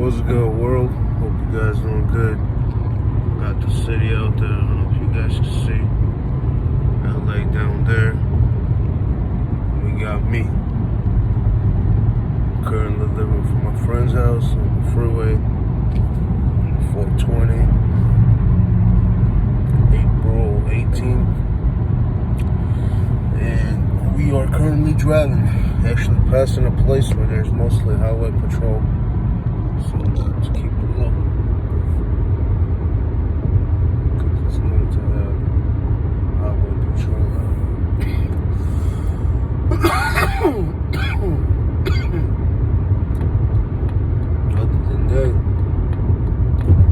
What's good, world? Hope you guys doing good. Got the city out there. I don't know if you guys can see. LA down there. We got me. Currently living from my friend's house on the freeway. 420. April 18th. And we are currently driving. Actually passing a place where there's mostly highway patrol. So let's keep it low. Because it's known to have highway patrol Other than that,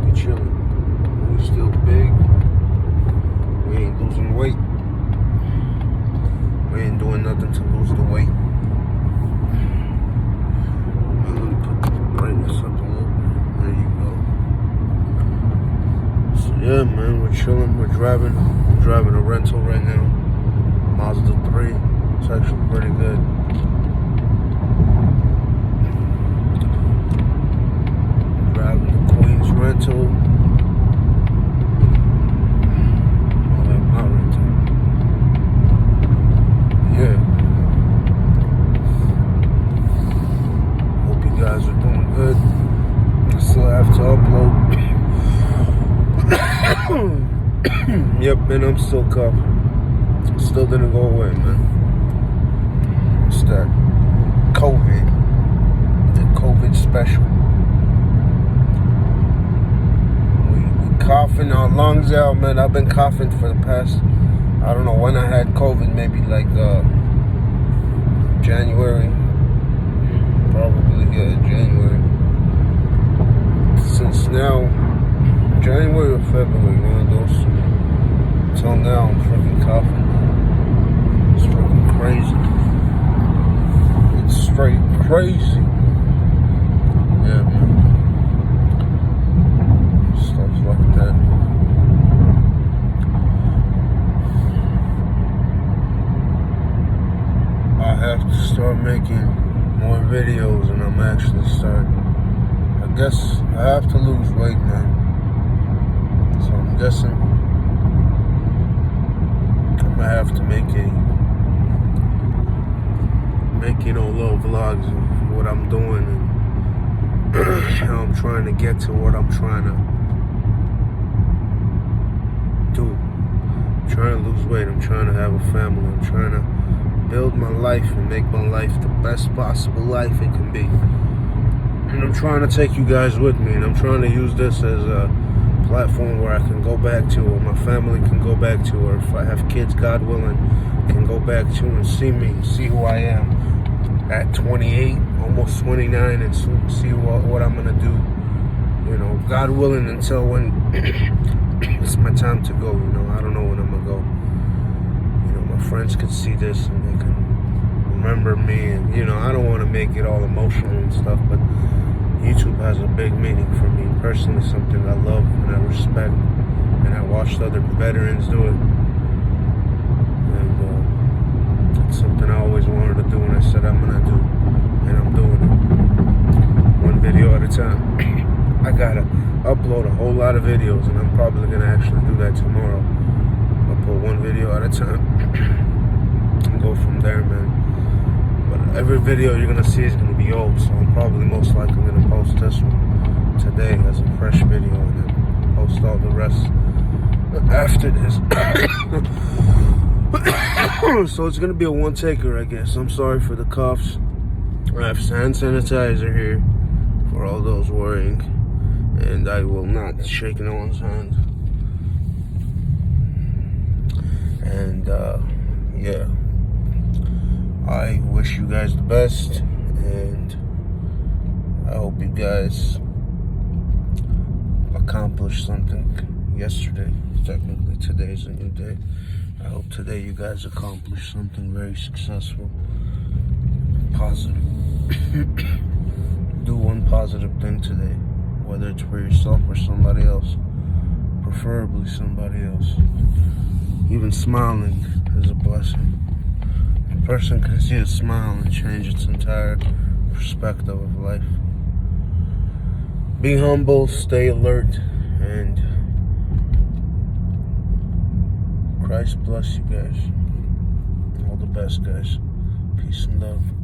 we chilling. We still big. We ain't losing weight. We ain't doing nothing to lose the weight. Yeah, man, we're chilling, we're driving. I'm driving a rental right now. Mazda 3. It's actually pretty good. Driving the Queen's rental. Oh, that's my rental. Yeah. Hope you guys are doing good. I still have to upload. Yep, man, I'm still coughing. Still didn't go away, man. It's that COVID. The COVID special. We coughing our lungs out, man. I've been coughing for the past, I don't know when I had COVID, maybe like January. Probably, yeah, January. Since now, January or February, one of those. Until now, I'm freaking coughing. It's freaking crazy. It's straight crazy. Yeah, man. Stuff like that. I have to start making more videos, and I'm actually starting. I guess I have to lose weight, man. So I'm guessing I'm gonna have to make little vlogs of what I'm doing and how I'm trying to get to what I'm trying to do. I'm trying to lose weight. I'm trying to have a family. I'm trying to build my life and make my life the best possible life it can be. And I'm trying to take you guys with me, and I'm trying to use this as a platform where I can go back to, or my family can go back to, or if I have kids, God willing, can go back to and see me, see who I am at 28, almost 29, and see what I'm gonna do, you know, God willing, until when it's my time to go. You know, I don't know when I'm gonna go. You know, my friends can see this and they can remember me, and you know, I don't want to make it all emotional and stuff, but YouTube has a big meaning for me personally, something I love and I respect, and I watched other veterans do it, and it's something I always wanted to do, and I said I'm gonna do, and I'm doing it, one video at a time. I gotta upload a whole lot of videos, and I'm probably gonna actually do that tomorrow. I'll put one video at a time and go from there, man. But every video you're gonna see is gonna be old, so I'm probably most likely gonna post this one today as a fresh video, and then post all the rest after this. So it's gonna be a one taker, I guess. I'm sorry for the coughs. I have hand sanitizer here for all those worrying, and I will not shake no one's hand. And yeah, I wish you guys the best, and I hope you guys accomplished something yesterday. Technically, today's a new day. I hope today you guys accomplished something very successful, positive. Do one positive thing today, whether it's for yourself or somebody else, preferably somebody else. Even smiling is a blessing. A person can see a smile and change its entire perspective of life. Be humble, stay alert, and Christ bless you guys. All the best, guys. Peace and love.